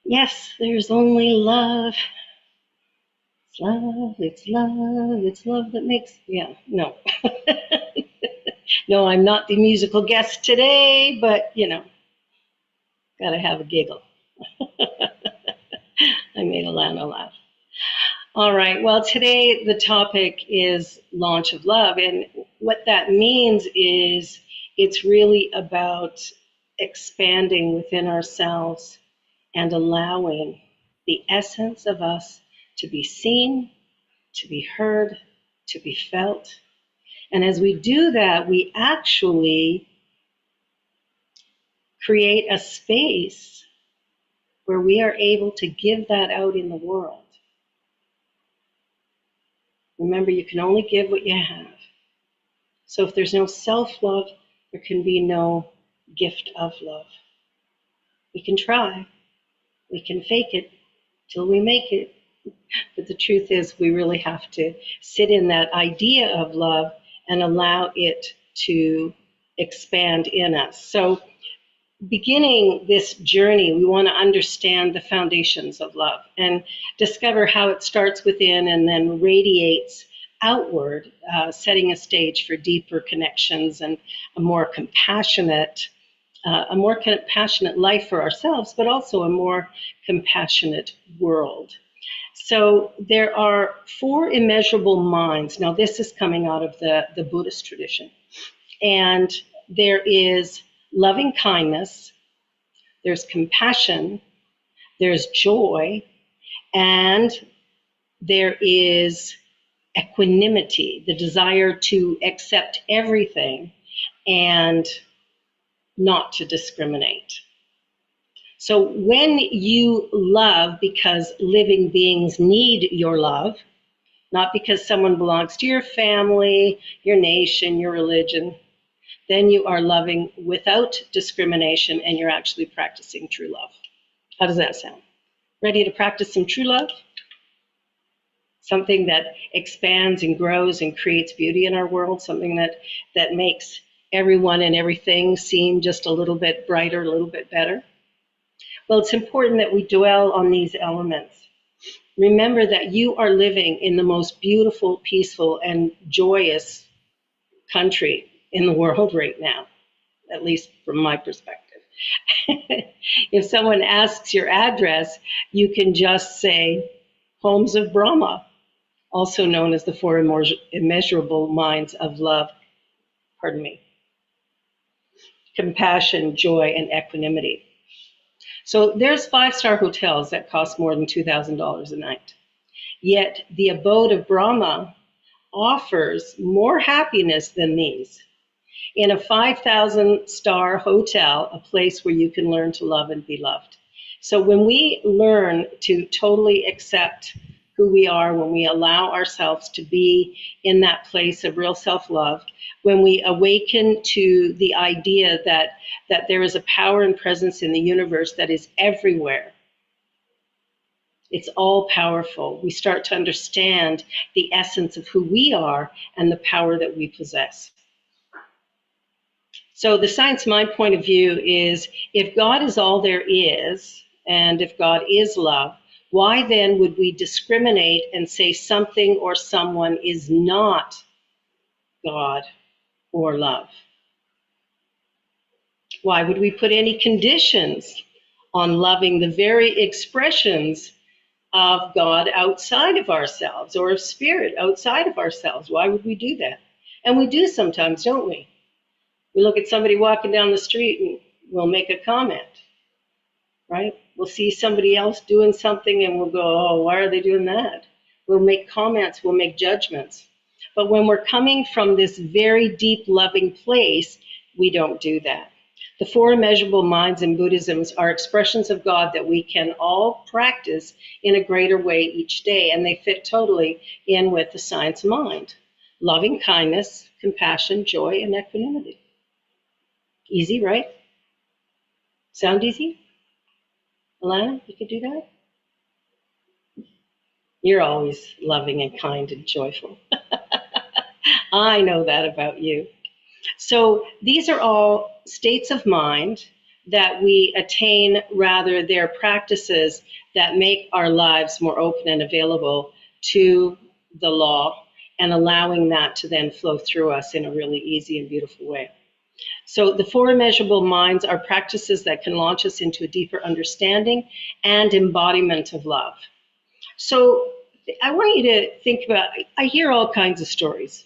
Yes, there's only love. It's love, it's love, it's love that makes, yeah, no. No, I'm not the musical guest today, but gotta have a giggle. I made Alana laugh. All right, well, today the topic is launch of love. And what that means is it's really about expanding within ourselves and allowing the essence of us to be seen, to be heard, to be felt. And as we do that, we actually create a space where we are able to give that out in the world. Remember, you can only give what you have. So if there's no self love, there can be no gift of love. We can try, we can fake it till we make it. But the truth is, we really have to sit in that idea of love and allow it to expand in us. So, beginning this journey, we want to understand the foundations of love and discover how it starts within and then radiates outward, setting a stage for deeper connections and a more compassionate. A more compassionate life for ourselves, but also a more compassionate world. So there are four immeasurable minds. Now, this is coming out of the Buddhist tradition. And there is loving kindness, there's compassion, there's joy, and there is equanimity, the desire to accept everything and not to discriminate. So when you love because living beings need your love, not because someone belongs to your family, your nation, your religion, then you are loving without discrimination and you're actually practicing true love. How does that sound? Ready to practice some true love? Something that expands and grows and creates beauty in our world, something that makes everyone and everything seem just a little bit brighter, a little bit better. Well, it's important that we dwell on these elements. Remember that you are living in the most beautiful, peaceful, and joyous country in the world right now, at least from my perspective. If someone asks your address, you can just say Homes of Brahma, also known as the four immeasurable minds of love, pardon me, compassion, joy, and equanimity. So there's five-star hotels that cost more than $2,000 a night. Yet the abode of Brahma offers more happiness than these. In a 5,000-star hotel, a place where you can learn to love and be loved. So when we learn to totally accept who we are, when we allow ourselves to be in that place of real self-love, when we awaken to the idea that there is a power and presence in the universe that is everywhere, it's all powerful. We start to understand the essence of who we are and the power that we possess. So the science mind point of view is, if God is all there is, and if God is love, why then would we discriminate and say something or someone is not God or love? Why would we put any conditions on loving the very expressions of God outside of ourselves, or of spirit outside of ourselves? Why would we do that? And we do sometimes, don't we? We look at somebody walking down the street and we'll make a comment, right? We'll see somebody else doing something and we'll go, oh, why are they doing that? We'll make comments, we'll make judgments. But when we're coming from this very deep loving place, we don't do that. The four immeasurable minds in Buddhism are expressions of God that we can all practice in a greater way each day, and they fit totally in with the science of mind. Loving kindness, compassion, joy, and equanimity. Easy, right? Sound easy? Alana, you could do that? You're always loving and kind and joyful. I know that about you. So these are all states of mind that we attain rather their practices that make our lives more open and available to the law, and allowing that to then flow through us in a really easy and beautiful way. So the four immeasurable minds are practices that can launch us into a deeper understanding and embodiment of love. So I want you to think about, I hear all kinds of stories.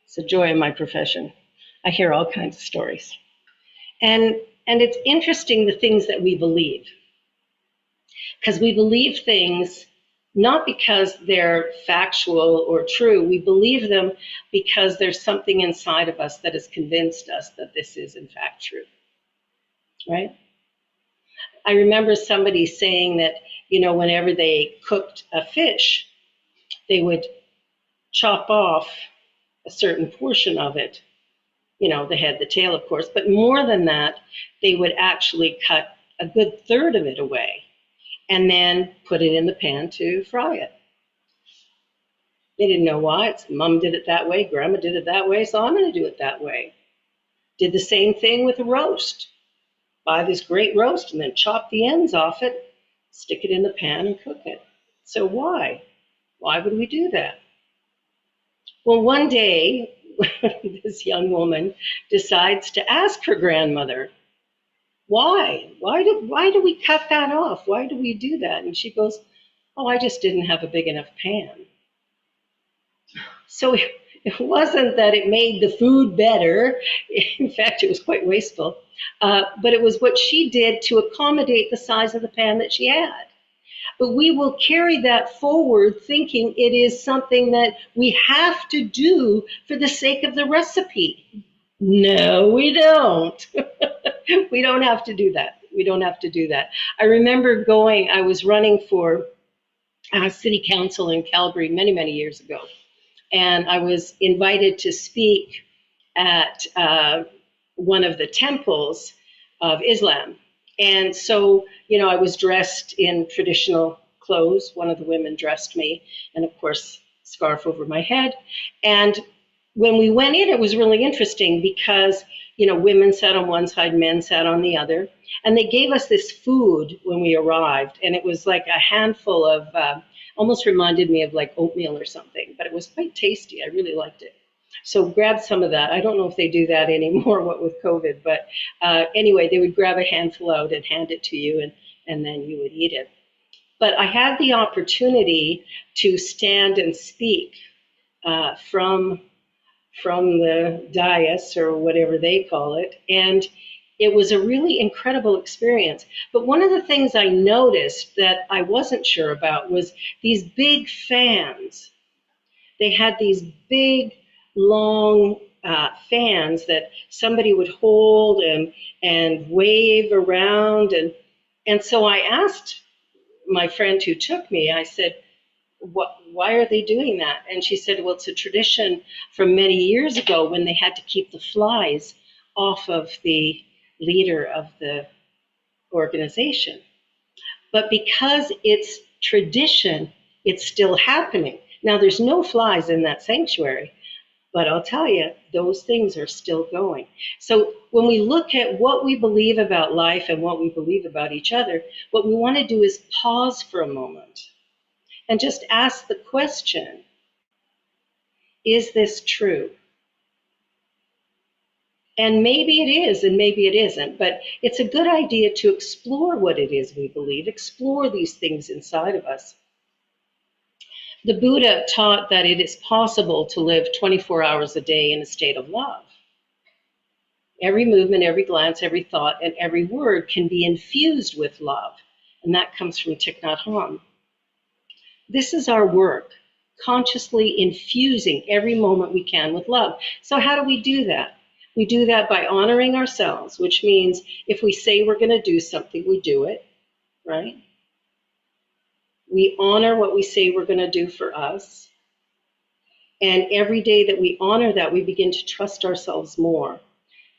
It's a joy in my profession. I hear all kinds of stories. And it's interesting the things that we believe. Because we believe things not because they're factual or true. We believe them because there's something inside of us that has convinced us that this is in fact true, right? I remember somebody saying that, whenever they cooked a fish, they would chop off a certain portion of it, the head, the tail, of course, but more than that, they would actually cut a good third of it away and then put it in the pan to fry it. They didn't know why. It's mom did it that way, grandma did it that way, so I'm going to do it that way. Did the same thing with a roast. Buy this great roast and then chop the ends off it, stick it in the pan and cook it. So why? Why would we do that? Well, one day, this young woman decides to ask her grandmother, why? Why do we cut that off? Why do we do that? And she goes, oh, I just didn't have a big enough pan. So it wasn't that it made the food better. In fact, it was quite wasteful. But it was what she did to accommodate the size of the pan that she had. But we will carry that forward thinking it is something that we have to do for the sake of the recipe. No, we don't. We don't have to do that. We don't have to do that. I remember I was running for city council in Calgary many, many years ago. And I was invited to speak at one of the temples of Islam. And so, I was dressed in traditional clothes. One of the women dressed me, and of course, scarf over my head. And when we went in, it was really interesting because, women sat on one side, men sat on the other. And they gave us this food when we arrived. And it was like a handful of, almost reminded me of like oatmeal or something, but it was quite tasty. I really liked it. So grab some of that. I don't know if they do that anymore, what with COVID, but anyway, they would grab a handful out and hand it to you, and then you would eat it. But I had the opportunity to stand and speak from the dais, or whatever they call it, and it was a really incredible experience. But one of the things I noticed that I wasn't sure about was these big fans. They had these big, long fans that somebody would hold and wave around. And so I asked my friend who took me, I said, why are they doing that? And she said, well, it's a tradition from many years ago when they had to keep the flies off of the leader of the organization. But because it's tradition, it's still happening. Now, there's no flies in that sanctuary, but I'll tell you, those things are still going. So when we look at what we believe about life and what we believe about each other, what we want to do is pause for a moment and just ask the question, is this true? And maybe it is, and maybe it isn't, but it's a good idea to explore what it is we believe, explore these things inside of us. The Buddha taught that it is possible to live 24 hours a day in a state of love. Every movement, every glance, every thought, and every word can be infused with love, and that comes from Thich Nhat Hanh. This is our work, consciously infusing every moment we can with love. So how do we do that? We do that by honoring ourselves, which means if we say we're going to do something, we do it, right? We honor what we say we're going to do for us. And every day that we honor that, we begin to trust ourselves more.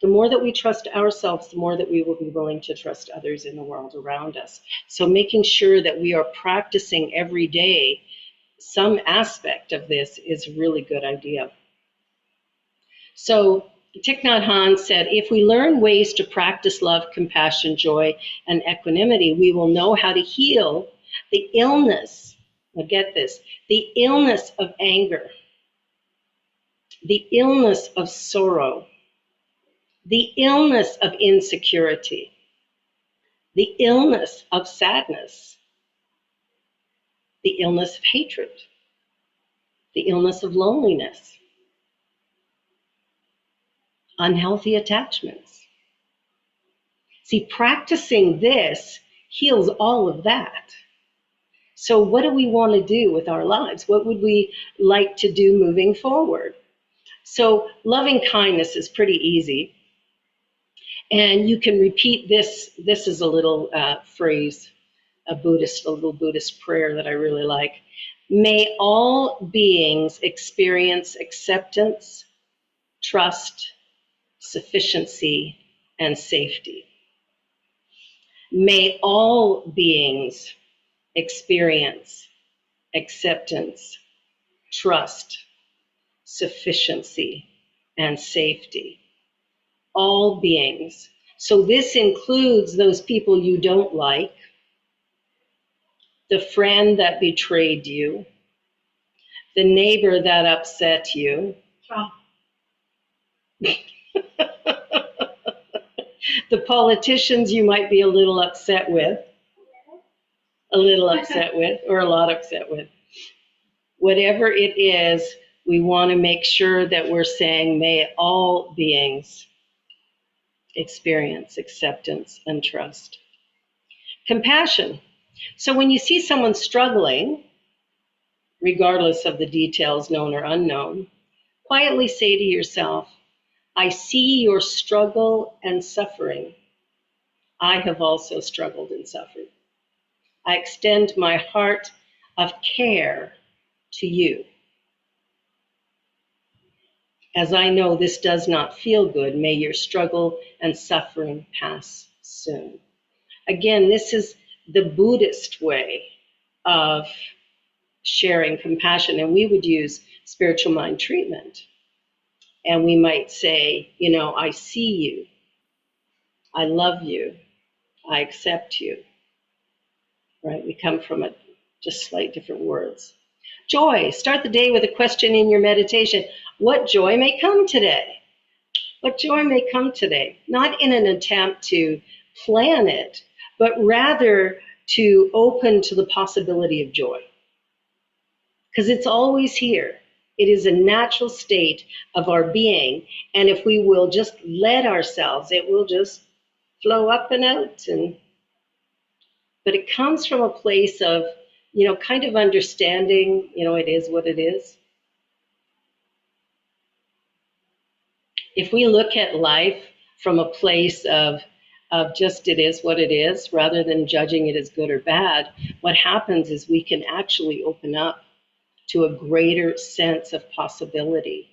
The more that we trust ourselves, the more that we will be willing to trust others in the world around us. So making sure that we are practicing every day some aspect of this is a really good idea. So Thich Nhat Hanh said, if we learn ways to practice love, compassion, joy, and equanimity, we will know how to heal the illness. Now get this, the illness of anger, the illness of sorrow, the illness of insecurity, the illness of sadness, the illness of hatred, the illness of loneliness, unhealthy attachments. See, practicing this heals all of that. So what do we want to do with our lives? What would we like to do moving forward? So loving kindness is pretty easy. And you can repeat this. This is a little phrase, a little Buddhist prayer that I really like. May all beings experience acceptance, trust, sufficiency, and safety. May all beings experience acceptance, trust, sufficiency, and safety. All beings. So this includes those people you don't like, the friend that betrayed you, the neighbor that upset you, the politicians you might be a little upset with, or a lot upset with. Whatever it is, we want to make sure that we're saying, may all beings experience acceptance and trust. Compassion. So when you see someone struggling, regardless of the details known or unknown, quietly say to yourself, I see your struggle and suffering. I have also struggled and suffered. I extend my heart of care to you. As I know this does not feel good, may your struggle and suffering pass soon. Again, this is the Buddhist way of sharing compassion, and we would use spiritual mind treatment. And we might say, I see you, I love you, I accept you, right? We come from just slight different words. Joy. Start the day with a question in your meditation. What joy may come today? What joy may come today? Not in an attempt to plan it, but rather to open to the possibility of joy. Because it's always here. It is a natural state of our being. And if we will just let ourselves, it will just flow up and out. But it comes from a place of, kind of understanding, it is what it is. If we look at life from a place of just it is what it is, rather than judging it as good or bad, what happens is we can actually open up to a greater sense of possibility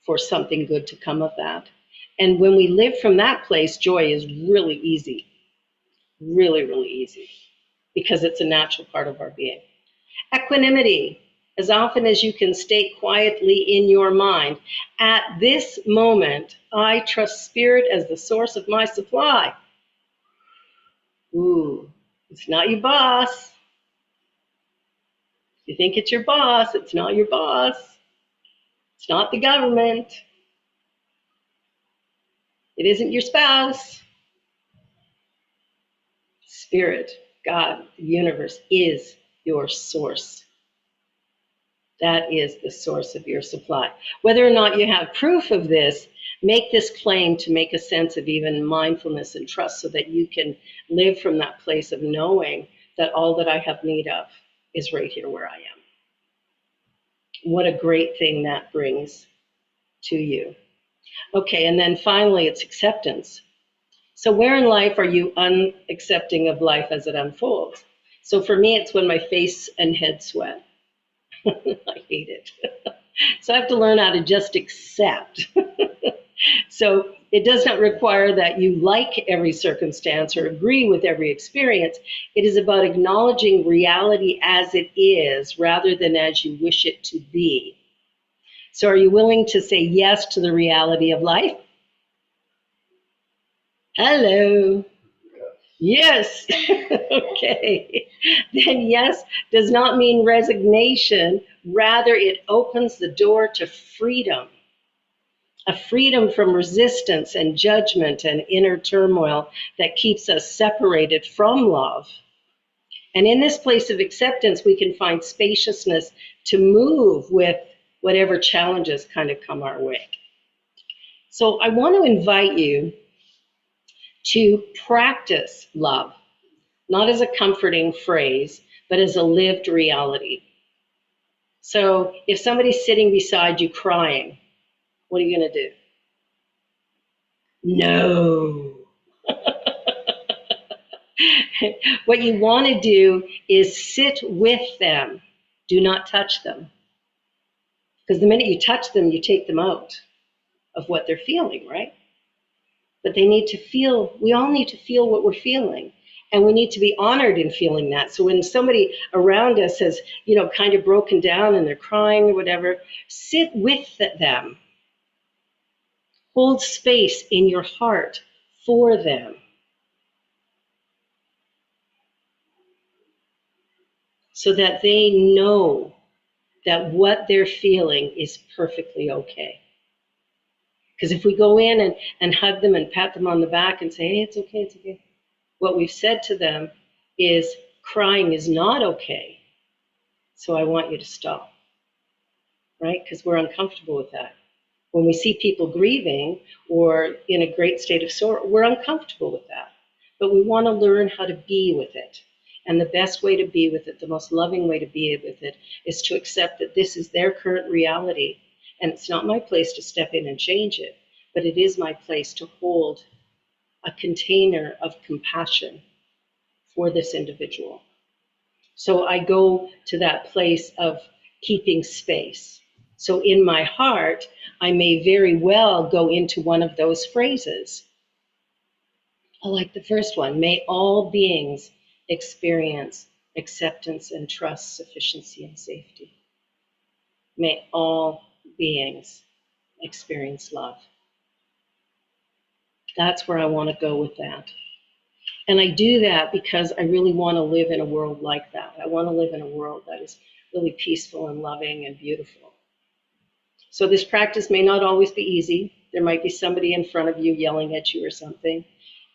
for something good to come of that. And when we live from that place, joy is really easy, really, really easy, because it's a natural part of our being. Equanimity. As often as you can state quietly in your mind, at this moment, I trust Spirit as the source of my supply. Ooh, it's not your boss. You think it's your boss, it's not your boss. It's not the government. It isn't your spouse. Spirit, God, the universe is your source. That is the source of your supply. Whether or not you have proof of this, make this claim to make a sense of even mindfulness and trust so that you can live from that place of knowing that all that I have need of is right here where I am. What a great thing that brings to you. Okay, and then finally, it's acceptance. So where in life are you unaccepting of life as it unfolds? So for me, it's when my face and head sweat. I hate it. So I have to learn how to just accept. So it does not require that you like every circumstance or agree with every experience. It is about acknowledging reality as it is rather than as you wish it to be. So are you willing to say yes to the reality of life? Hello. Yes. Okay. Then yes does not mean resignation. Rather, it opens the door to freedom, a freedom from resistance and judgment and inner turmoil that keeps us separated from love. And in this place of acceptance, we can find spaciousness to move with whatever challenges kind of come our way. So I want to invite you to practice love, not as a comforting phrase, but as a lived reality. So if somebody's sitting beside you crying, what are you going to do? No. What you want to do is sit with them. Do not touch them. Because the minute you touch them, you take them out of what they're feeling, right? But they need to feel, we all need to feel what we're feeling. And we need to be honored in feeling that. So when somebody around us has, kind of broken down and they're crying or whatever, sit with them. Hold space in your heart for them. So that they know that what they're feeling is perfectly okay. Because if we go in and hug them and pat them on the back and say, hey, it's okay, it's okay, what we've said to them is crying is not okay. So I want you to stop, right? Because we're uncomfortable with that. When we see people grieving or in a great state of sorrow, we're uncomfortable with that. But we want to learn how to be with it. And the best way to be with it, the most loving way to be with it, is to accept that this is their current reality. And it's not my place to step in and change it, but it is my place to hold a container of compassion for this individual. So I go to that place of keeping space. So in my heart, I may very well go into one of those phrases. I like the first one. May all beings experience acceptance and trust, sufficiency and safety. May all beings experience love. That's where I want to go with that. And I do that because I really want to live in a world like that. I want to live in a world that is really peaceful and loving and beautiful. So this practice may not always be easy. There might be somebody in front of you yelling at you or something.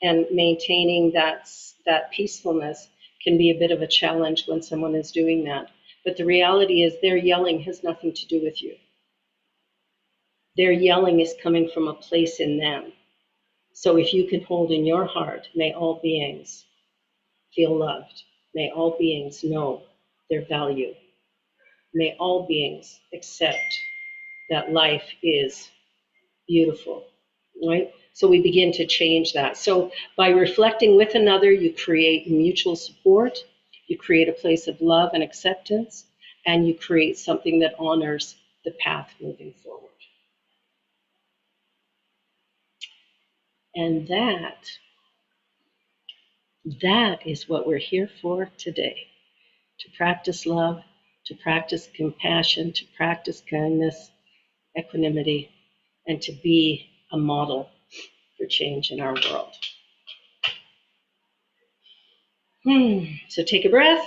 And maintaining that peacefulness can be a bit of a challenge when someone is doing that. But the reality is their yelling has nothing to do with you. Their yelling is coming from a place in them. So if you can hold in your heart, may all beings feel loved. May all beings know their value. May all beings accept that life is beautiful, right? So we begin to change that. So by reflecting with another, you create mutual support, you create a place of love and acceptance, and you create something that honors the path moving forward. And that is what we're here for today. To practice love, to practice compassion, to practice kindness, equanimity, and to be a model for change in our world. So take a breath.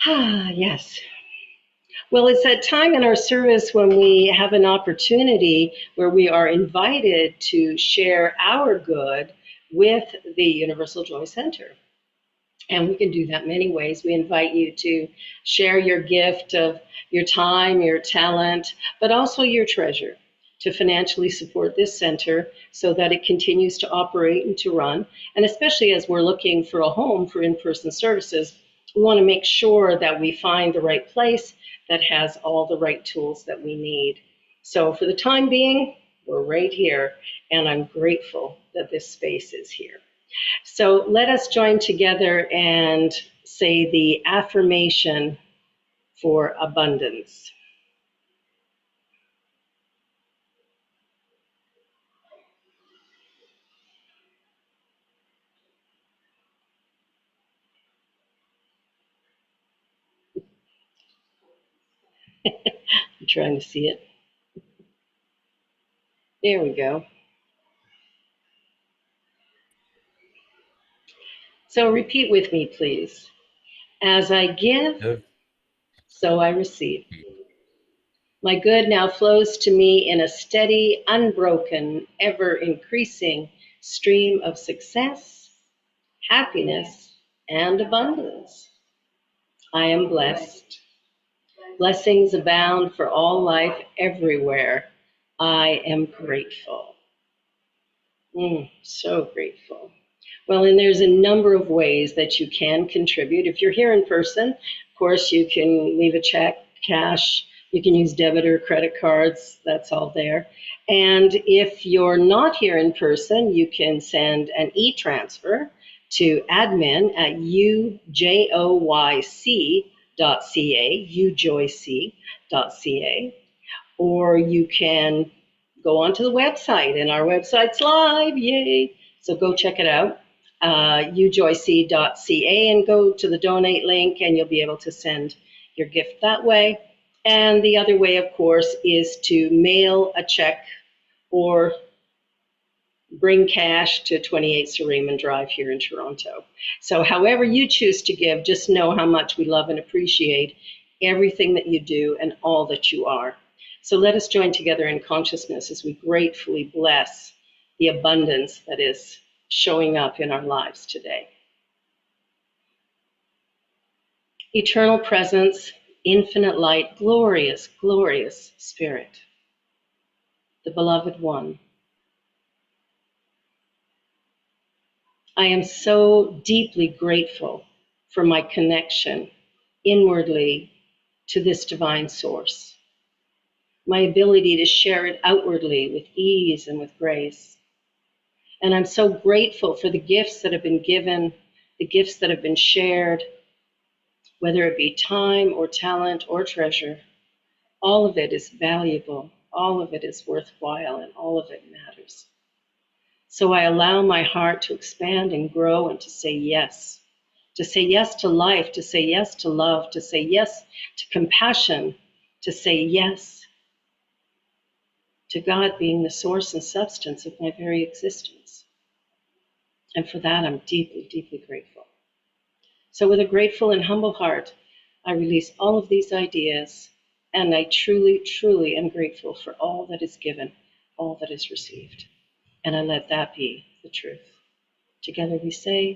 Yes. Well, it's that time in our service when we have an opportunity where we are invited to share our good with the Universal Joy Center. And we can do that many ways. We invite you to share your gift of your time, your talent, but also your treasure to financially support this center so that it continues to operate and to run. And especially as we're looking for a home for in-person services, we want to make sure that we find the right place that has all the right tools that we need. So for the time being, we're right here, and I'm grateful that this space is here. So let us join together and say the affirmation for abundance. I'm trying to see it. There we go. So repeat with me, please. As I give, Give, so I receive. My good now flows to me in a steady, unbroken, ever increasing stream of success, happiness, and abundance. I am blessed. Blessings abound for all life everywhere. I am grateful. So grateful. Well, and there's a number of ways that you can contribute. If you're here in person, of course, you can leave a check, cash, you can use debit or credit cards, that's all there. And if you're not here in person, you can send an e-transfer to admin at ujoyc.ca, or you can go onto the website, and our website's live, yay! So go check it out, ujoyc.ca, and go to the donate link, and you'll be able to send your gift that way. And the other way, of course, is to mail a check or bring cash to 28 Sir Raymond Drive here in Toronto. So however you choose to give, just know how much we love and appreciate everything that you do and all that you are. So let us join together in consciousness as we gratefully bless the abundance that is showing up in our lives today. Eternal presence, infinite light, glorious, glorious spirit, the beloved one. I am so deeply grateful for my connection inwardly to this divine source, my ability to share it outwardly with ease and with grace. And I'm so grateful for the gifts that have been given, the gifts that have been shared, whether it be time or talent or treasure. All of it is valuable, all of it is worthwhile, and all of it matters. So I allow my heart to expand and grow and to say yes to life, to say yes to love, to say yes to compassion, to say yes to God being the source and substance of my very existence. And for that, I'm deeply, deeply grateful. So with a grateful and humble heart, I release all of these ideas, and I truly, truly am grateful for all that is given, all that is received. And I let that be the truth. Together we say,